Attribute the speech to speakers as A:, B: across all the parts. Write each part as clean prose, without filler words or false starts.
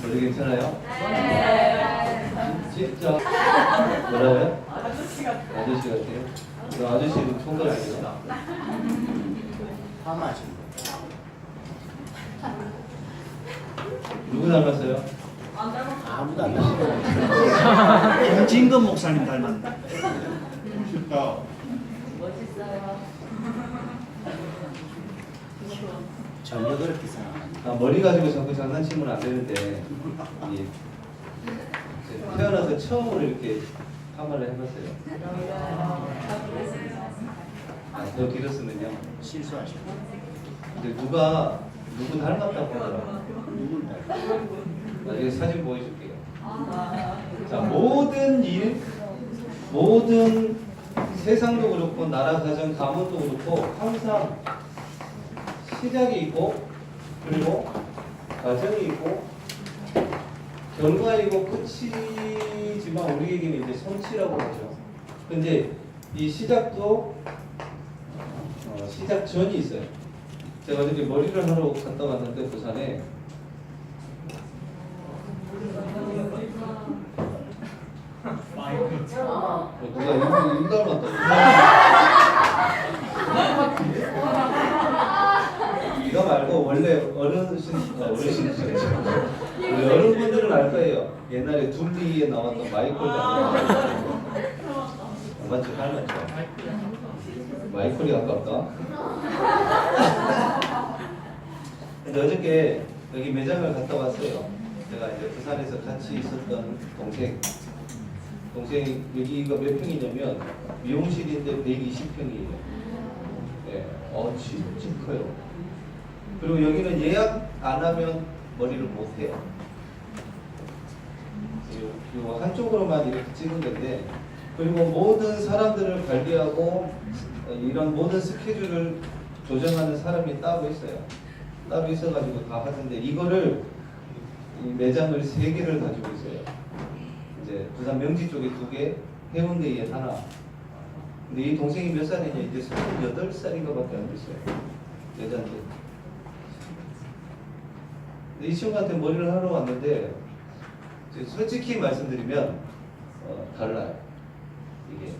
A: 머리 괜찮아요? 진짜 뭐라고요? 아저씨 같아요? 그 아저씨도 총각 아니에요?
B: 파마신
A: 누구 닮았어요?
B: 아무도 안 닮았어요. 김진건 목사님 닮았다.
C: 멋있어요.
B: 전혀 그렇게 생각합니다.
A: 머리 가지고 자꾸 장난치면 안 되는데 이, 태어나서 처음으로 이렇게 파마를 해봤어요. 더 길었으면요.
B: 실수하시고.
A: 근데 누구 닮았다고 하더라고요.
B: 누군 닮았어요?
A: 나중에 사진 보여줄게요. 자, 모든 세상도 그렇고 나라 가정 가문도 그렇고 항상 시작이 있고 그리고 과정이 있고 결과이고 끝이지만 우리에게는 이제 성취라고 하죠. 근데 이 시작도 시작 전이 있어요. 제가 어저께 머리를 하러 갔다 왔는데 부산에 누가 일 닮았다. 이거 말고 원래 어르신이시죠. 우리 어른분들은 알 거예요. 옛날에 둘리에 나왔던 마이콜 닮았다. 맞죠? 닮았죠? 마이콜이 가깝다. 근데 어저께 여기 매장을 갔다 왔어요. 제가 이제 부산에서 같이 있었던 동생이 여기가 몇 평이냐면 미용실인데 120평이에요. 네, 진짜 커요. 그리고 여기는 예약 안 하면 머리를 못 해요. 요 한쪽으로만 이렇게 찍은 건데, 그리고 모든 사람들을 관리하고 이런 모든 스케줄을 조정하는 사람이 따로 있어요. 따로 있어가지고 다 하는데 이거를 이 매장을 3개를 가지고 있어요. 이제 부산 명지 쪽에 2개, 해운대에 하나. 근데 이 동생이 몇 살이냐? 이제 28살인가 밖에 안 됐어요. 여자인데. 근데 이 친구한테 머리를 하러 왔는데 솔직히 말씀드리면 달라요. 이게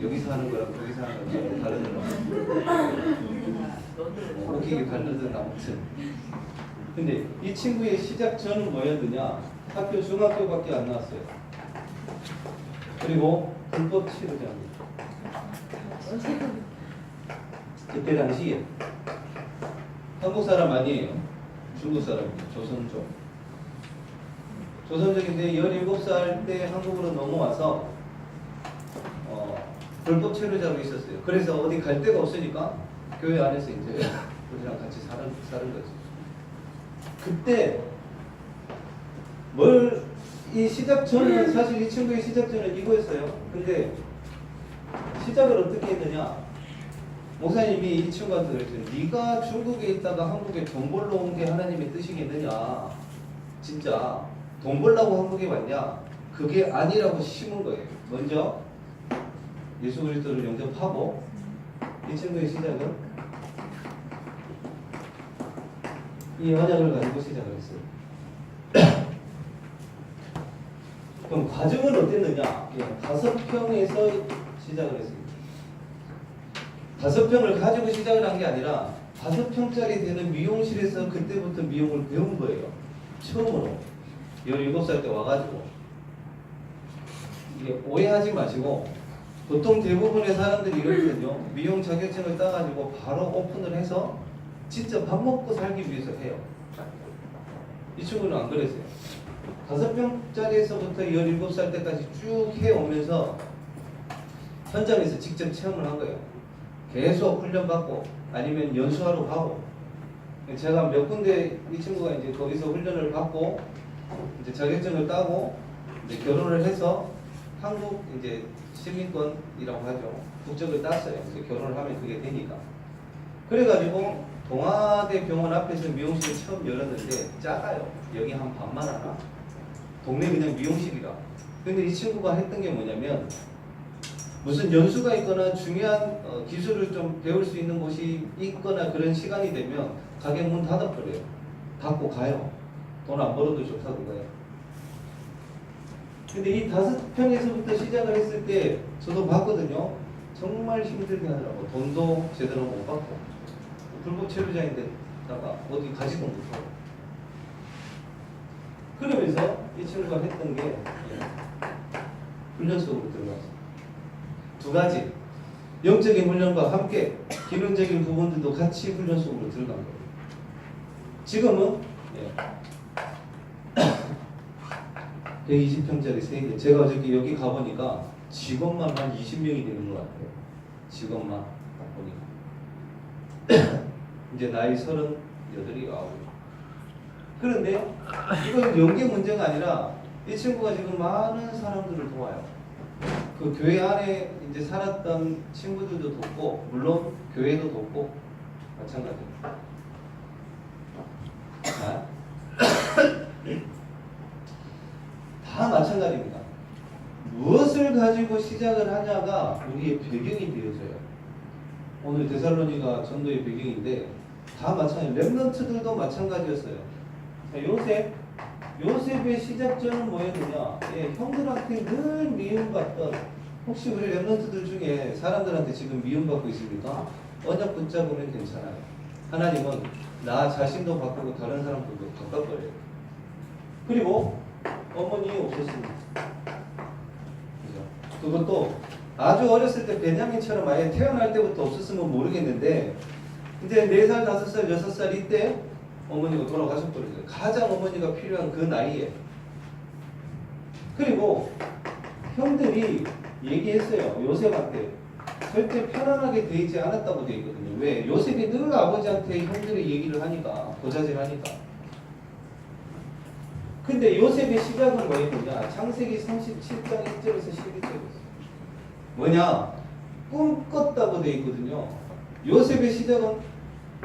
A: 여기서 하는 거랑 거기서 하는 거랑 다르더라고요. 웃기게 다르든 아무튼. 근데 이 친구의 시작 전은 뭐였느냐? 학교 중학교밖에 안 나왔어요. 그리고 불법 치료자입니다. 그때 당시에 한국 사람 아니에요. 중국 사람입니다. 조선족. 조선족인데 17살 때 한국으로 넘어와서 불법 체류자로 있었어요. 그래서 어디 갈 데가 없으니까 교회 안에서 이제 우리랑 같이 사는 거지. 그때 이 시작 전은 사실 이 친구의 시작 전은 이거였어요. 근데 시작을 어떻게 했느냐? 목사님이 이 친구한테 그랬어요. 네가 중국에 있다가 한국에 돈 벌러 온 게 하나님의 뜻이겠느냐? 진짜 돈 벌려고 한국에 왔냐? 그게 아니라고 심은 거예요. 먼저 예수 그리스도를 영접하고 이 친구의 시작은 이 언약을 가지고 시작을 했어요. 그럼 과정은 어땠느냐? 5평에서 시작을 했습니다. 5평을 가지고 시작을 한 게 아니라 5평짜리 되는 미용실에서 그때부터 미용을 배운 거예요. 처음으로 17살 때 와가지고. 이게 오해하지 마시고, 보통 대부분의 사람들이 이러거든요. 미용 자격증을 따가지고 바로 오픈을 해서 진짜 밥 먹고 살기 위해서 해요. 이 친구는 안 그랬어요. 5평짜리에서부터 17살 때까지 쭉 해오면서 현장에서 직접 체험을 한 거예요. 계속 훈련받고 아니면 연수하러 가고. 제가 몇 군데 이 친구가 이제 거기서 훈련을 받고 이제 자격증을 따고 이제 결혼을 해서 한국 이제 시민권이라고 하죠. 국적을 땄어요. 그래서 결혼을 하면 그게 되니까. 그래가지고 동아대 병원 앞에서 미용실을 처음 열었는데 작아요. 여기 한 반만 하나? 동네 그냥 미용실이라. 근데 이 친구가 했던 게 뭐냐면 무슨 연수가 있거나 중요한 기술을 좀 배울 수 있는 곳이 있거나 그런 시간이 되면 가게 문 닫아버려요. 닫고 가요. 돈 안 벌어도 좋다 그거예요. 근데 이 5평에서부터 시작을 했을 때 저도 봤거든요. 정말 힘들게 하더라고. 돈도 제대로 못 받고 불법 체류자인데다가 어디 가지도 못하고. 그러면서 이 친구가 했던 게 훈련 속으로 들어갔어요. 두 가지, 영적인 훈련과 함께 기능적인 부분들도 같이 훈련 속으로 들어간 거예요. 지금은 120평짜리 3개. 제가 어저께 여기 가보니까 직원만 한 20명이 되는 것 같아요. 직원만 딱 보니까. 이제 나이 38이 9. 그런데 이건 연계 문제가 아니라 이 친구가 지금 많은 사람들을 도와요. 그 교회 안에 이제 살았던 친구들도 돕고, 물론 교회도 돕고 마찬가지입니다. 다 마찬가지입니다. 무엇을 가지고 시작을 하냐가 우리의 배경이 되어져요. 오늘 데살로니가 전도의 배경인데 다 마찬가지. 렘넌트들도 마찬가지였어요. 자, 요셉의 시작점은 뭐였느냐? 형들한테 늘 미움받던, 혹시 우리 렘넌트들 중에 사람들한테 지금 미움받고 있습니까? 언약 붙잡으면 괜찮아요. 하나님은 나 자신도 바꾸고 다른 사람들도 바꿔버려요. 그리고 어머니 없었습니다. 그죠? 그것도 아주 어렸을 때 베냐민처럼 아예 태어날 때부터 없었으면 모르겠는데 이제 4살, 5살, 6살 이때 어머니가 돌아가셨거든요. 가장 어머니가 필요한 그 나이에. 그리고 형들이 얘기했어요. 요셉한테. 절대 편안하게 되지 않았다고 되어 있거든요. 왜? 요셉이 늘 아버지한테 형들의 얘기를 하니까, 고자질 하니까. 근데 요셉의 시작은 뭐였느냐? 창세기 37장 1절에서 12절이었어요. 뭐냐? 꿈꿨다고 되어 있거든요. 요셉의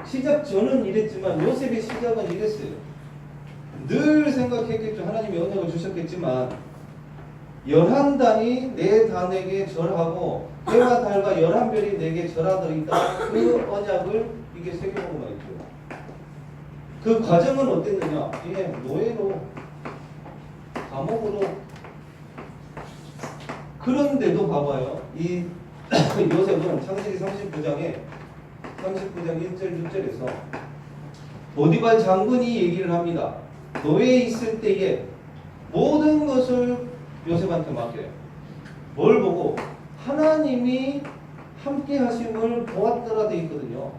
A: 시작 전은 이랬지만 요셉의 시작은 이랬어요. 늘 생각했겠죠. 하나님이 언약을 주셨겠지만 11단이 내 단에게 절하고 해와 달과 11별이 내게 절하더이다. 그 언약을 이게 세계복음화 했죠. 그 과정은 어땠느냐? 이게 노예로, 감옥으로. 그런데도 봐봐요. 이 요셉은 창세기 39장 1절 6절에서 보디발 장군이 얘기를 합니다. 노예에 있을 때에 모든 것을 요셉한테 맡겨요. 뭘 보고? 하나님이 함께 하심을 보았더라 돼 있거든요.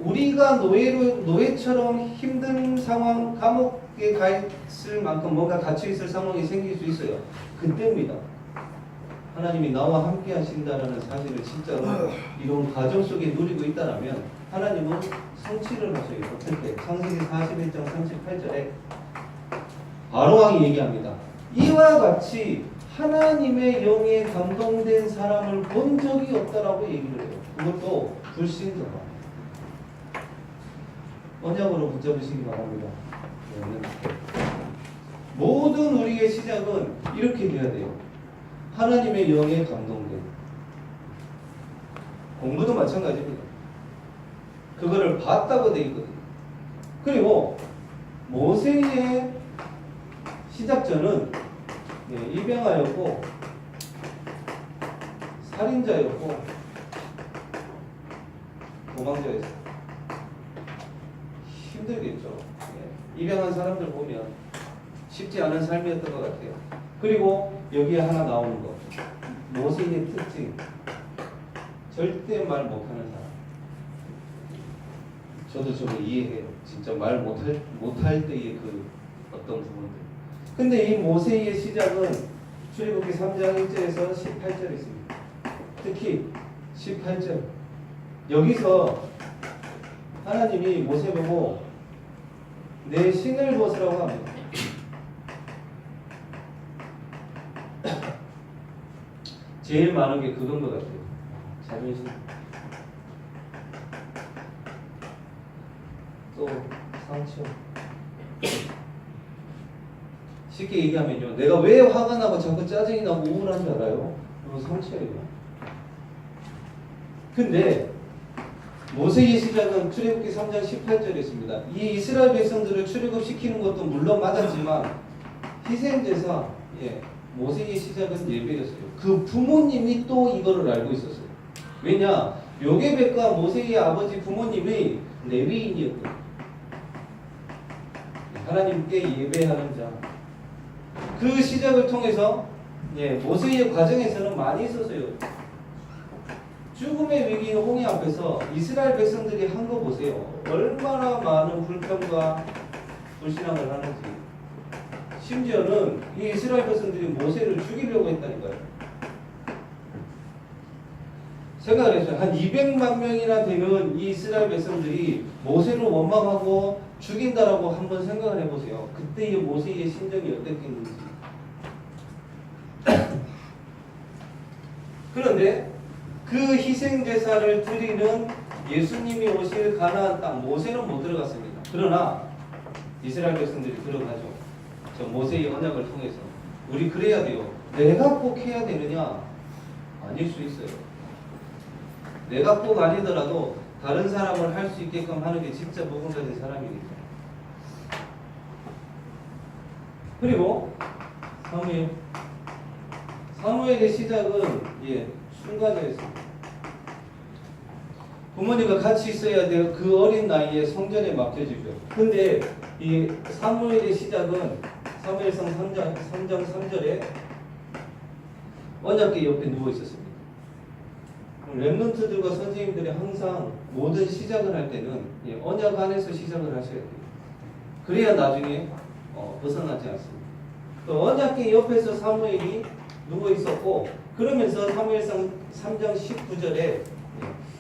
A: 우리가 노예처럼 힘든 상황, 감옥에 가 있을 만큼 뭔가 갇혀 있을 상황이 생길 수 있어요. 그때입니다. 하나님이 나와 함께 하신다라는 사실을 진짜로 이런 과정 속에 누리고 있다라면 하나님은 성취를 하셔요. 어떻게? 창세기 41장 38절에 바로왕이 얘기합니다. 이와 같이 하나님의 영에 감동된 사람을 본 적이 없다라고 얘기를 해요. 그것도 불신자가. 언약으로 붙잡으시기 바랍니다. 모든 우리의 시작은 이렇게 돼야 돼요. 하나님의 영에 감동된. 공부도 마찬가지입니다. 그거를 봤다고 되어 있거든요. 그리고 모세의 시작전은 입양하였고 살인자였고 도망자였어요. 힘들겠죠. 입양한 사람들 보면 쉽지 않은 삶이었던 것 같아요. 그리고 여기에 하나 나오는 거, 모세의 특징, 절대 말 못하는 사람. 저도 저거 이해해요. 진짜 말 못할 때의 그 어떤 부분들. 근데 이 모세의 시작은 출애굽기 3장 1절에서 18절에 있습니다. 특히 18절. 여기서 하나님이 모세 보고 내 신을 벗으라고 합니다. 제일 많은 게 그건 것 같아요. 자존심. 또 상처. 쉽게 얘기하면요. 내가 왜 화가 나고 자꾸 짜증이 나고 우울한 줄 알아요? 이거 상처예요. 근데 모세의 시작은 출애굽기 3장 18절에 있습니다. 이 이스라엘 백성들을 출애굽시키는 것도 물론 맞았지만 희생제사, 모세의 시작은 예배였어요. 그 부모님이 또 이거를 알고 있었어요. 왜냐? 요게벳과 모세의 아버지 부모님이 레위인이었거든요. 하나님께 예배하는 자. 그 시작을 통해서 모세의 과정에서는 많이 있었어요. 죽음의 위기인 홍해 앞에서 이스라엘 백성들이 한 거 보세요. 얼마나 많은 불평과 불신앙을 하는지. 심지어는 이 이스라엘 백성들이 모세를 죽이려고 했다니까요. 생각을 했어요. 한 200만 명이나 되는 이 이스라엘 백성들이 모세를 원망하고 죽인다라고 한번 생각을 해보세요. 그때의 모세의 심정이 어땠겠는지. 그런데 그 희생제사를 드리는 예수님이 오실 가나안 땅, 모세는 못 들어갔습니다. 그러나 이스라엘 백성들이 들어가죠. 저 모세의 언약을 통해서. 우리 그래야 돼요. 내가 꼭 해야 되느냐? 아닐 수 있어요. 내가 꼭 아니더라도 다른 사람을 할 수 있게끔 하는 게 진짜 복음 가진 사람이니까. 그리고 사무엘의 시작은 순간이었습니다. 부모님과 같이 있어야 돼요. 그 어린 나이에 성전에 맡겨주죠. 근데 이 사무엘의 시작은 사무엘상 3장 3절에 언약궤 옆에 누워 있었습니다. 렘넌트들과 선생님들이 항상 모든 시작을 할 때는 언약 안에서 시작을 하셔야 돼요. 그래야 나중에 벗어나지 않습니다. 또 언약궤 옆에서 사무엘이 누워 있었고, 그러면서 사무엘상 3장 19절에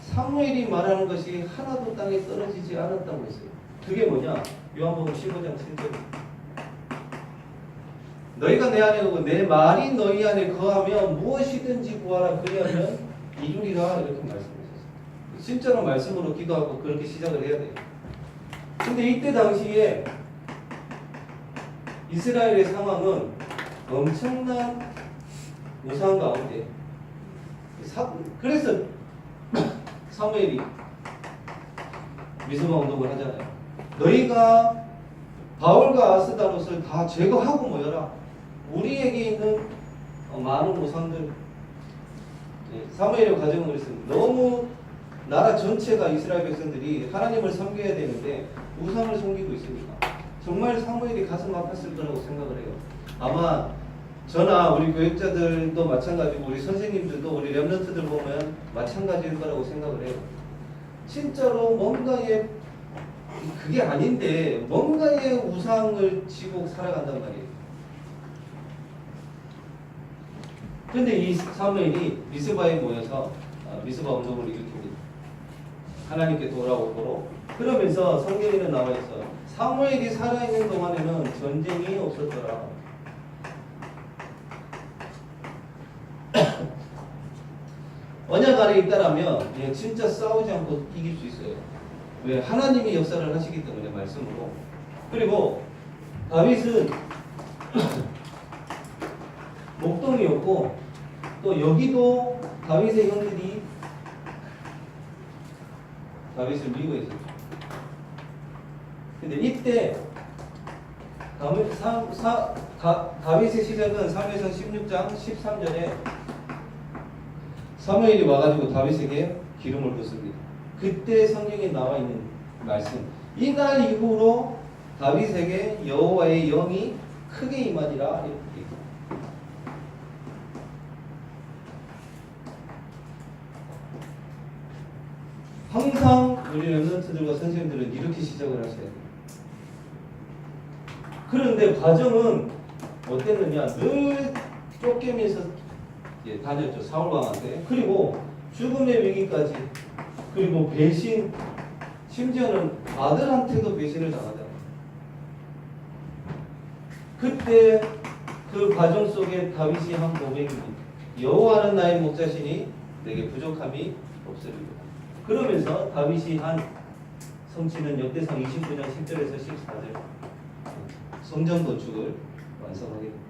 A: 사무엘이 말하는 것이 하나도 땅에 떨어지지 않았다고 했어요. 그게 뭐냐? 요한복음 15장 7절. 너희가 내 안에 오고 내 말이 너희 안에 거하면 무엇이든지 구하라 그리하면 이루리라, 이렇게 말씀하셨어요. 진짜로 말씀으로 기도하고 그렇게 시작을 해야 돼요. 근데 이때 당시에 이스라엘의 상황은 엄청난 우상 가운데, 그래서 사무엘이 미스바 운동을 하잖아요. 너희가 바울과 아스다롯을 다 제거하고 모여라. 우리에게 있는 많은 우상들. 사무엘의 과정은 그랬습니다. 너무 나라 전체가 이스라엘 백성들이 하나님을 섬겨야 되는데 우상을 섬기고 있으니까 정말 사무엘이 가슴 아팠을 거라고 생각을 해요. 아마 저나 우리 교육자들도 마찬가지고 우리 선생님들도 우리 렘넌트들 보면 마찬가지일 거라고 생각을 해요. 진짜로 뭔가의 그게 아닌데 뭔가의 우상을 지고 살아간단 말이에요. 그런데 이 사무엘이 미스바에 모여서 미스바 운동을 일으킵니다. 하나님께 돌아오도록. 그러면서 성경에는 나와 있어. 사무엘이 살아있는 동안에는 전쟁이 없었더라. 언약 안에 있다라면 진짜 싸우지 않고 이길 수 있어요. 왜? 하나님이 역사를 하시기 때문에, 말씀으로. 그리고 다윗은 목동이었고, 또 여기도 다윗의 형들이 다윗을 밀고 있었죠. 근데 이때 다윗의 시작은 사무엘상 16장 13절에 사무엘이 와가지고 다윗에게 기름을 붓습니다. 그때 성경에 나와 있는 말씀. 이날 이후로 다윗에게 여호와의 영이 크게 임하니라, 이렇게 있습니다. 항상 우리 렘넌트들과 선생님들은 이렇게 시작을 하셔야 돼요. 그런데 과정은 어땠느냐? 늘 쫓기면서 다녔죠. 사울왕한테. 그리고 죽음의 위기까지. 그리고 배신, 심지어는 아들한테도 배신을 당하잖아요. 그때 그 과정 속에 다윗이 한 고백입니다. 여호와는 나의 목자시니 내게 부족함이 없으리라. 그러면서 다윗이 한 성취는 역대상 29장 10절에서 14절 성전 건축을 완성하게 됩니다.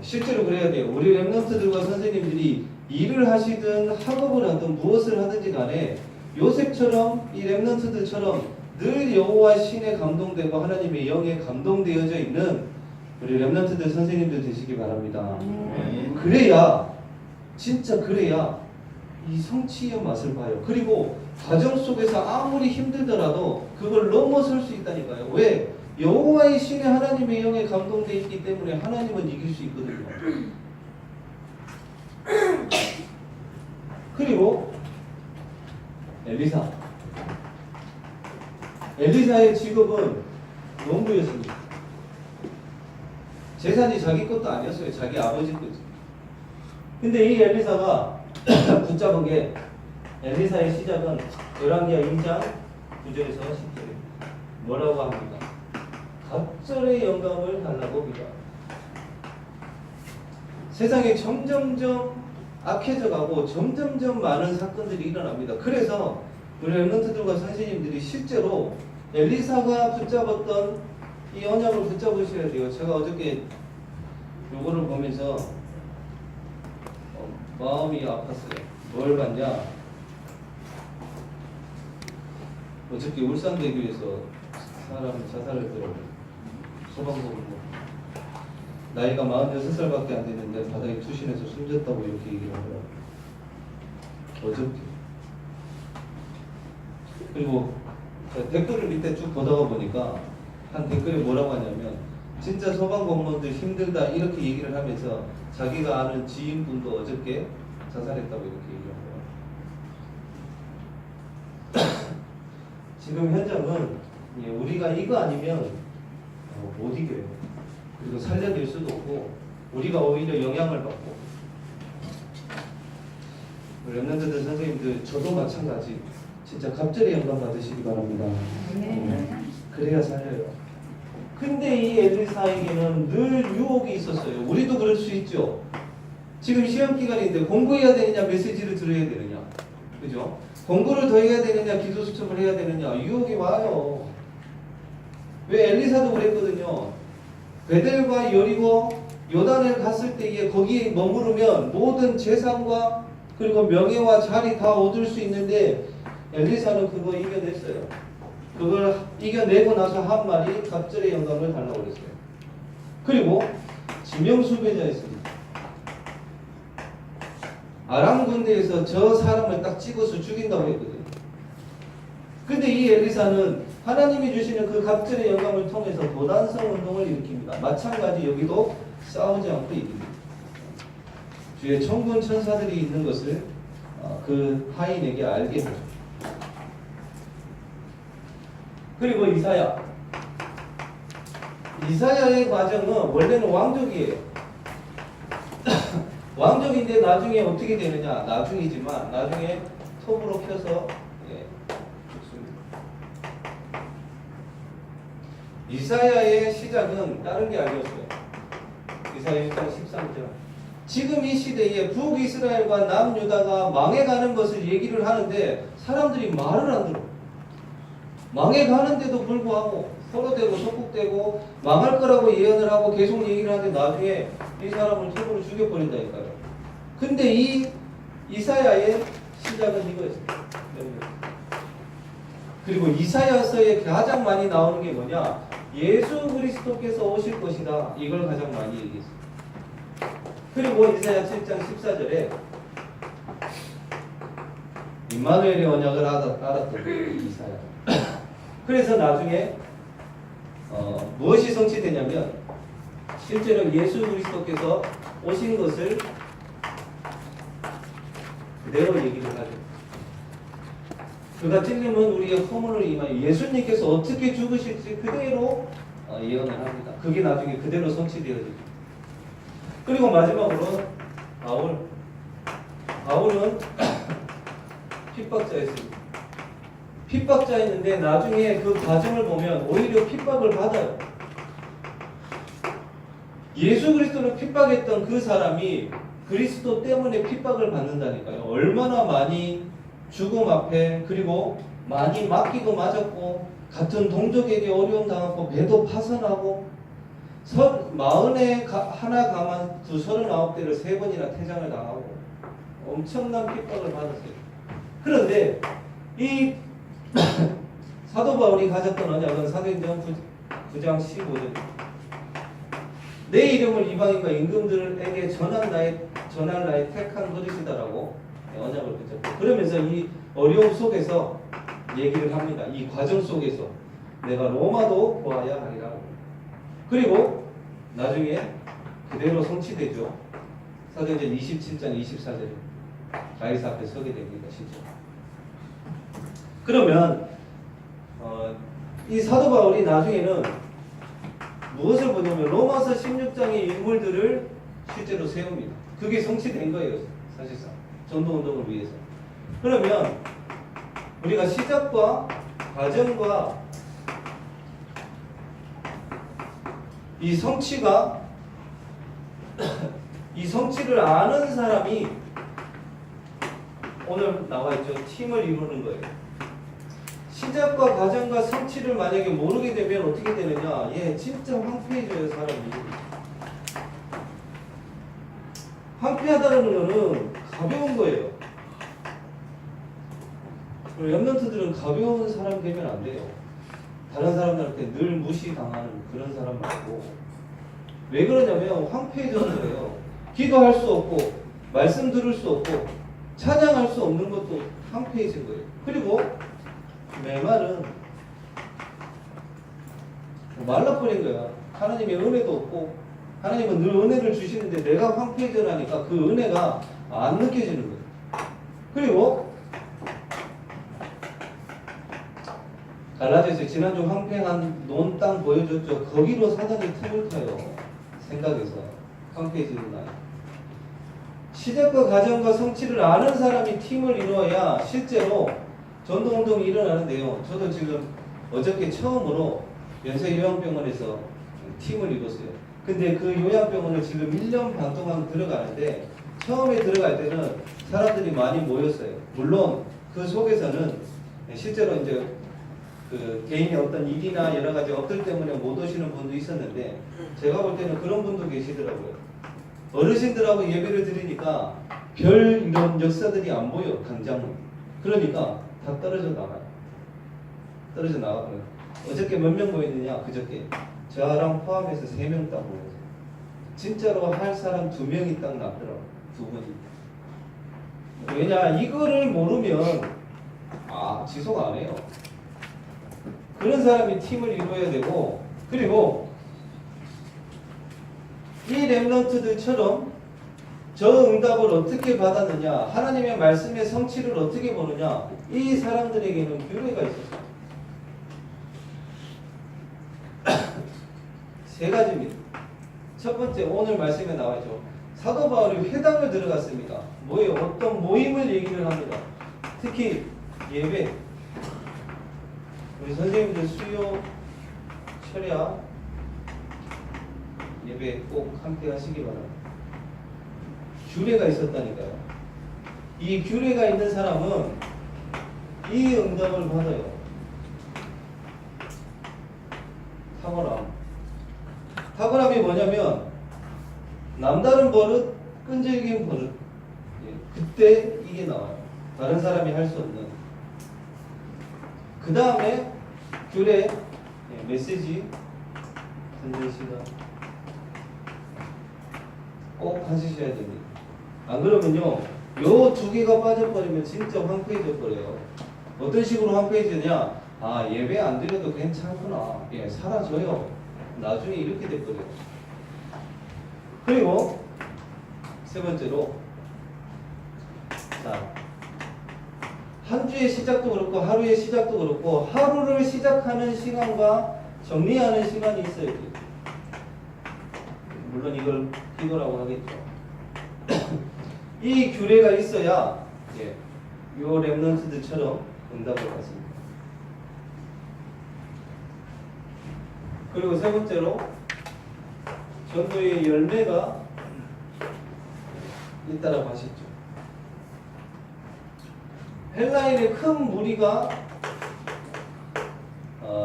A: 실제로 그래야 돼요. 우리 랩런트들과 선생님들이 일을 하시든 학업을 하든 무엇을 하든지 간에 요셉처럼 이 랩런트들처럼 늘 여호와 신에 감동되고 하나님의 영에 감동되어져 있는 우리 랩런트들 선생님들 되시기 바랍니다. 그래야 진짜 그래야 이 성취의 맛을 봐요. 그리고 가정 속에서 아무리 힘들더라도 그걸 넘어설 수 있다니까요. 왜? 여호와의 신의 하나님의 영에 감동되어 있기 때문에 하나님은 이길 수 있거든요. 그리고 엘리사의 직업은 농부였습니다. 재산이 자기 것도 아니었어요. 자기 아버지 거지. 근데 이 엘리사가 붙잡은 게 엘리사의 시작은 열왕기하 2장 9절에서 10절입니다. 뭐라고 합니까? 갑절의 영감을 달라고 비도하라. 세상이 점점점 악해져가고 점점점 많은 사건들이 일어납니다. 그래서 우리 랩런트들과 선생님들이 실제로 엘리사가 붙잡았던 이 언약을 붙잡으셔야 돼요. 제가 어저께 요거를 보면서 마음이 아팠어요. 뭘 봤냐? 어저께 울산대교에서 사람이 자살을 했더라고요. 소방법으로. 나이가 46살밖에 안 됐는데 바닥에 투신해서 숨졌다고 이렇게 얘기를 하더라고요. 어저께. 그리고 댓글을 밑에 쭉 보다가 보니까 한 댓글에 뭐라고 하냐면 진짜 소방공무원들 힘들다 이렇게 얘기를 하면서 자기가 아는 지인분도 어저께 자살했다고 이렇게 얘기하더라고요. 지금 현장은 우리가 이거 아니면 못 이겨요. 그리고 살려낼 수도 없고 우리가 오히려 영향을 받고 랩런트들 선생님들 저도 마찬가지 진짜 갑절의 영감 받으시기 바랍니다. 그래야 살려요. 근데 이 엘리사에게는 늘 유혹이 있었어요. 우리도 그럴 수 있죠. 지금 시험 기간인데 공부해야 되느냐 메시지를 들어야 되느냐 그죠? 공부를 더 해야 되느냐 기도 수첩을 해야 되느냐 유혹이 와요. 왜 엘리사도 그랬거든요. 베델과 여리고 요단을 갔을 때에 거기에 머무르면 모든 재산과 그리고 명예와 자리 다 얻을 수 있는데 엘리사는 그거 이겨냈어요. 그걸 이겨내고 나서 한 말이 갑절의 영감을 달라고 그랬어요. 그리고 지명수배자였습니다. 아람 군대에서 저 사람을 딱 찍어서 죽인다고 했거든요. 근데 이 엘리사는 하나님이 주시는 그 갑절의 영감을 통해서 도단성 운동을 일으킵니다. 마찬가지 여기도 싸우지 않고 이깁니다. 주의 천군 천사들이 있는 것을 그 하인에게 알게 해요. 그리고 이사야의 과정은 원래는 왕족이에요. 왕족인데 나중에 어떻게 되느냐? 나중이지만 나중에 톱으로 펴서 죽습니다. 이사야의 시작은 다른 게 아니었어요. 이사야 1장 13절. 지금 이 시대에 북이스라엘과 남유다가 망해가는 것을 얘기를 하는데 사람들이 말을 안 들어. 망해가는데도 불구하고 서로 대고 속국되고 망할 거라고 예언을 하고 계속 얘기를 하는데 나중에 이 사람을 톱으로 죽여버린다니까요. 근데 이 이사야의 시작은 이거였어요. 그리고 이사야서에 가장 많이 나오는 게 뭐냐? 예수 그리스도께서 오실 것이다. 이걸 가장 많이 얘기했어요. 그리고 이사야 7장 14절에 임마누엘의 언약을 알았던 거예요. 이사야. 그래서 나중에 무엇이 성취되냐면 실제로 예수 그리스도께서 오신 것을 그대로 얘기를 하죠. 그가 찔림은 우리의 허물을 임하여 예수님께서 어떻게 죽으실지 그대로 예언을 합니다. 그게 나중에 그대로 성취되어집니다. 그리고 마지막으로 바울은 핍박자였습니다. 핍박자였는데 나중에 그 과정을 보면 오히려 핍박을 받아요. 예수 그리스도를 핍박했던 그 사람이 그리스도 때문에 핍박을 받는다니까요. 얼마나 많이 죽음 앞에 그리고 많이 맞기도 맞았고 같은 동족에게 어려움 당하고 배도 파선하고 마흔에 하나 가만 두 39대를 3번이나 퇴장을 당하고 엄청난 핍박을 받았어요. 그런데 이 사도 바울이 가졌던 언약은 사도행전 9장 15절 내 이름을 이방인과 임금들에게 전할 나의 택한 그릇이다라고 언약을 붙였고 그러면서 이 어려움 속에서 얘기를 합니다. 이 과정 속에서 내가 로마도 보아야 하리라고. 그리고 나중에 그대로 성취되죠. 사도행전 27장 24절 가이사 앞에 서게 됩니다. 실제. 그러면 이 사도 바울이 나중에는 무엇을 보냐면 로마서 16장의 인물들을 실제로 세웁니다. 그게 성취된 거예요. 사실상 전도운동을 위해서. 그러면 우리가 시작과 과정과 이 성취가 이 성취를 아는 사람이 오늘 나와 있죠. 팀을 이루는 거예요. 시작과 과정과 성취를 만약에 모르게 되면 어떻게 되느냐? 얘 진짜 황폐해져요, 사람이. 황폐하다는 거는 가벼운 거예요. 랩런트들은 가벼운 사람 되면 안 돼요. 다른 사람들한테 늘 무시당하는 그런 사람 말고. 왜 그러냐면 황폐해져서 그래요. 기도할 수 없고 말씀 들을 수 없고 찬양할 수 없는 것도 황폐해진 거예요. 그리고 내 말은 말라버린 거야. 하나님의 은혜도 없고 하나님은 늘 은혜를 주시는데 내가 황폐해져라니까 그 은혜가 안 느껴지는 거예요. 그리고 갈라디아서 지난주 황폐한 논 땅 보여줬죠. 거기로 사단이 틈을 타요. 생각에서 황폐해지는 날. 시작과 과정과 성취를 아는 사람이 팀을 이루어야 실제로 전도운동이 일어나는데요. 저도 지금 어저께 처음으로 연세요양병원에서 팀을 이뤘어요. 근데 그 요양병원을 지금 1년 반 동안 들어가는데 처음에 들어갈 때는 사람들이 많이 모였어요. 물론 그 속에서는 실제로 이제 그 개인의 어떤 일이나 여러 가지 업들 때문에 못 오시는 분도 있었는데 제가 볼 때는 그런 분도 계시더라고요. 어르신들하고 예배를 드리니까 별 이런 역사들이 안 보여. 당장은. 그러니까 다 떨어져 나가요. 떨어져 나가고요. 어저께 몇 명 모였느냐? 그저께 저랑 포함해서 3명 딱 모였어요. 진짜로 할 사람 2명이 딱 남더라고요. 2분이. 왜냐? 이거를 모르면 지속 안 해요. 그런 사람이 팀을 이루어야 되고, 그리고 이 랩런트들처럼 저 응답을 어떻게 받았느냐, 하나님의 말씀의 성취를 어떻게 보느냐, 이 사람들에게는 교회가 있었어요. 3가지입니다. 첫 번째, 오늘 말씀에 나와있죠. 사도 바울이 회당을 들어갔습니다. 뭐예요? 어떤 모임을 얘기를 합니다. 특히 예배. 우리 선생님들 수요, 철야, 예배 꼭 함께 하시기 바랍니다. 규례가 있었다니까요. 이 규례가 있는 사람은 이 응답을 받아요. 탁월함. 탁월함이 뭐냐면 남다른 버릇, 끈질긴 버릇. 그때 이게 나와요. 다른 사람이 할 수 없는. 그 다음에 규례, 메시지, 선전 시간 꼭 하시셔야 됩니다. 안 그러면요, 요 2개가 빠져버리면 진짜 황폐해져 버려요. 어떤 식으로 황폐해지냐? 예배 안 드려도 괜찮구나. 사라져요. 나중에 이렇게 돼버려요. 그리고 세 번째로, 한 주의 시작도 그렇고 하루의 시작도 그렇고 하루를 시작하는 시간과 정리하는 시간이 있어야 돼요. 물론 이걸 기도라고 하겠죠. 이 규례가 있어야 요 랩런트들처럼 응답을 받습니다. 그리고 세 번째로 전도의 열매가 있다라고 하셨죠. 헬라인의 큰 무리가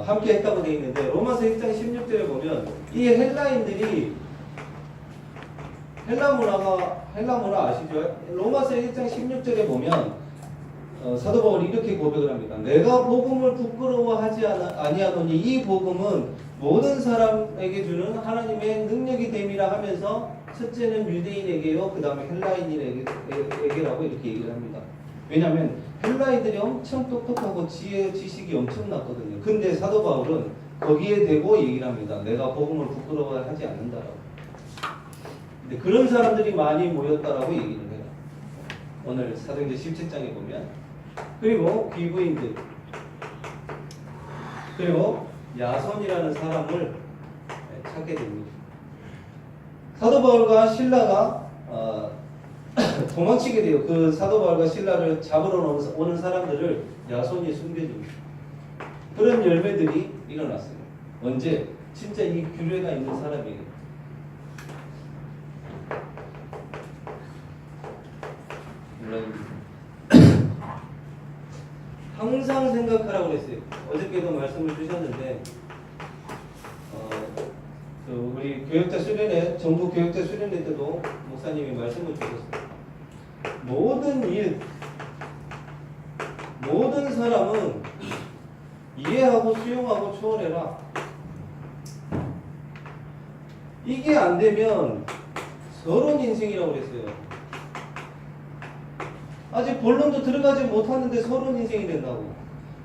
A: 함께 했다고 되어 있는데 로마서 1장 16절에 보면 이 헬라인들이 헬라 문화 아시죠? 로마서 1장 16절에 보면 사도 바울이 이렇게 고백을 합니다. 내가 복음을 부끄러워하지 아니하노니 이 복음은 모든 사람에게 주는 하나님의 능력이 됨이라 하면서 첫째는 유대인에게요, 그 다음에 헬라인에게라고 이렇게 얘기를 합니다. 왜냐하면 헬라인들이 엄청 똑똑하고 지식이 엄청났거든요. 근데 사도 바울은 거기에 대고 얘기를 합니다. 내가 복음을 부끄러워하지 않는다라고. 근데 그런 사람들이 많이 모였다라고 얘기를 해요. 오늘 사도행전 17장에 보면. 그리고 귀부인들, 그리고 야손이라는 사람을 찾게 됩니다. 사도 바울과 신라가 도망치게 돼요. 그 사도 바울과 신라를 잡으러 오는 사람들을 야손이 숨겨줍니다. 그런 열매들이 일어났어요. 언제? 진짜 이 규례가 있는 사람에게. 물론 항상 생각하라고 그랬어요. 어저께도 말씀을 주셨는데 우리 교역자 수련회, 정부 교역자 수련회 때도 목사님이 말씀을 주셨어요. 모든 사람은 이해하고 수용하고 초월해라. 이게 안 되면 서론 인생이라고 그랬어요. 아직 본론도 들어가지 못하는데 서론 인생이 된다고.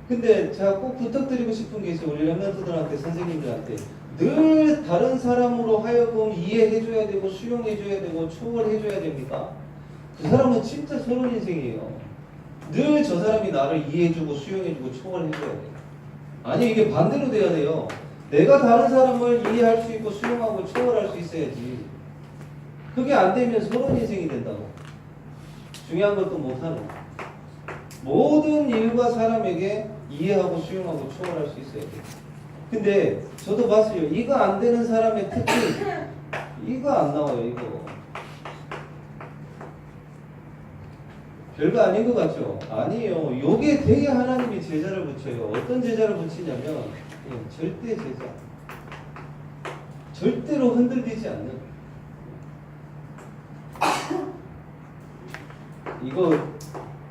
A: 근데 제가 꼭 부탁드리고 싶은 게 있어요. 우리 랩런트들한테, 선생님들한테. 늘 다른 사람으로 하여금 이해해줘야 되고 수용해줘야 되고 초월해줘야 됩니다. 그 사람은 진짜 서론 인생이에요. 늘 저 사람이 나를 이해해주고 수용해주고 초월해줘야 돼요. 아니 이게 반대로 돼야 돼요. 내가 다른 사람을 이해할 수 있고 수용하고 초월할 수 있어야지. 그게 안 되면 서론 인생이 된다고. 중요한 것도 못하는. 모든 일과 사람에게 이해하고 수용하고 초월할 수 있어야 돼요. 근데 저도 봤어요. 이거 안 되는 사람의 특징, 이거 안 나와요. 이거 별거 아닌 것 같죠? 아니에요. 요게 되게 하나님이 제자를 붙여요. 어떤 제자를 붙이냐면 절대 제자, 절대로 흔들리지 않는. 이거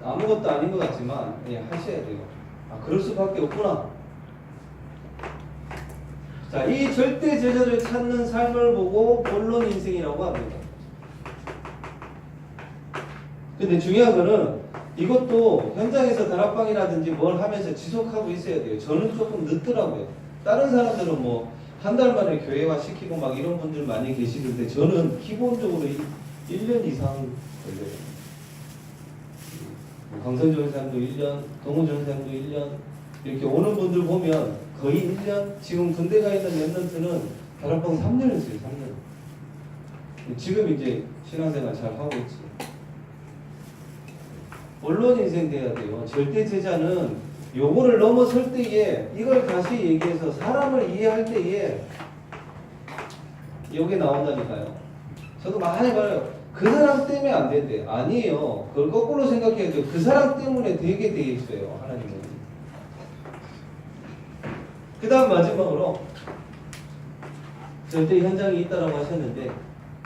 A: 아무것도 아닌 것 같지만 하셔야 돼요. 아, 그럴 수밖에 없구나. 자, 이 절대 제자를 찾는 삶을 보고 본론 인생이라고 합니다. 근데 중요한 거는 이것도 현장에서 다락방이라든지 뭘 하면서 지속하고 있어야 돼요. 저는 조금 늦더라고요. 다른 사람들은 뭐 한 달 만에 교회화 시키고 막 이런 분들 많이 계시는데 저는 기본적으로 1년 이상 걸려요. 강선 전사님도 1년, 동훈 전사님도 1년 이렇게 오는 분들 보면 거의 1년, 지금 군대 가 있는 랩런트는 다락방 3년 했어요. 3년. 지금 이제 신앙생활 잘 하고 있지. 본론 인생 돼야 돼요. 절대 제자는 요거를 넘어설 때에 이걸 다시 얘기해서 사람을 이해할 때에 요게 나온다니까요. 저도 많이 말해요. 그 사람 때문에 안 된대. 아니에요. 그걸 거꾸로 생각해야 돼요. 그 사람 때문에 되게 돼 있어요. 하나님은. 그 다음 마지막으로 절대 현장이 있다라고 하셨는데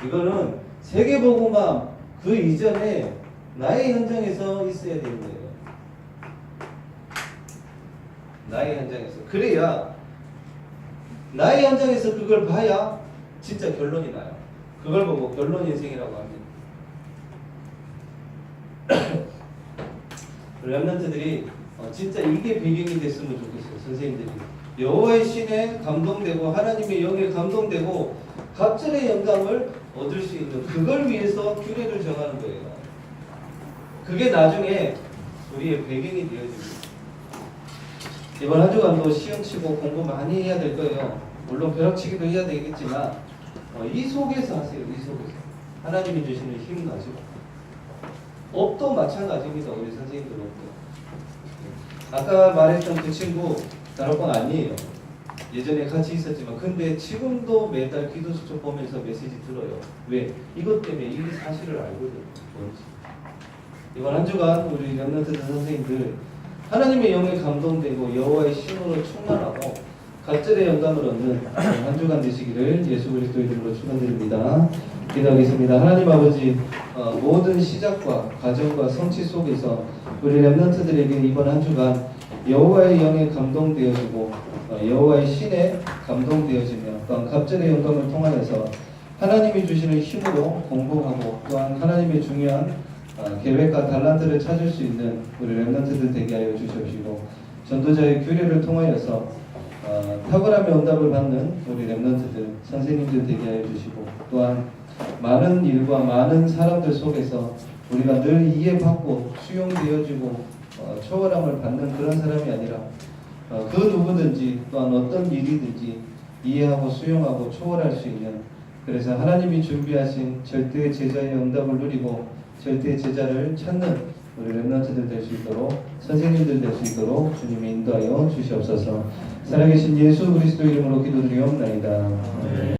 A: 이거는 세계복음화 그 이전에 나의 현장에서 있어야 되는 거예요. 나의 현장에서. 그래야 나의 현장에서 그걸 봐야 진짜 결론이 나요. 그걸 보고 결론 인생이라고 합니다. 랩런트들이 진짜 이게 배경이 됐으면 좋겠어요. 선생님들이 여호와의 신에 감동되고 하나님의 영에 감동되고 갑절의 영감을 얻을 수 있는 그걸 위해서 규례를 정하는 거예요. 그게 나중에 우리의 배경이 되어집니다. 이번 한 주간도 시험 치고 공부 많이 해야 될 거예요. 물론 벼락치기도 해야 되겠지만 이 속에서 하세요. 이 속에서 하나님이 주시는 힘 가지고. 업도 마찬가지입니다. 우리 선생님들 업도. 아까 말했던 그 친구 다락방 아니에요. 예전에 같이 있었지만 근데 지금도 매달 기도 수첩 보면서 메시지 들어요. 왜? 이것 때문에 이 사실을 알거든요. 뭔지. 이번 한 주간 우리 랩런트 선생님들 하나님의 영에 감동되고 여호와의 신으로 충만하고 갑절의 영감을 얻는 한 주간 되시기를 예수 그리스도 이름으로 축원드립니다. 기도하겠습니다. 하나님 아버지, 모든 시작과 과정과 성취 속에서 우리 렘넌트들에게 이번 한 주간 여호와의 영에 감동되어지고 여호와의 신에 감동되어지며 또한 갑절의 영감을 통하여서 하나님이 주시는 힘으로 공부하고 또한 하나님의 중요한 계획과 달란트를 찾을 수 있는 우리 렘넌트들 되게 하여 주시옵시고 전도자의 교례를 통하여서 탁월함의 응답을 받는 우리 렘넌트들 선생님들 되게 하여 주시고 또한 많은 일과 많은 사람들 속에서 우리가 늘 이해받고 수용되어지고 초월함을 받는 그런 사람이 아니라 그 누구든지 또한 어떤 일이든지 이해하고 수용하고 초월할 수 있는, 그래서 하나님이 준비하신 절대의 제자의 응답을 누리고 절대의 제자를 찾는 우리 렘넌트들 될 수 있도록 선생님들 될 수 있도록 주님이 인도하여 주시옵소서. 살아계신 예수 그리스도 이름으로 기도드리옵나이다.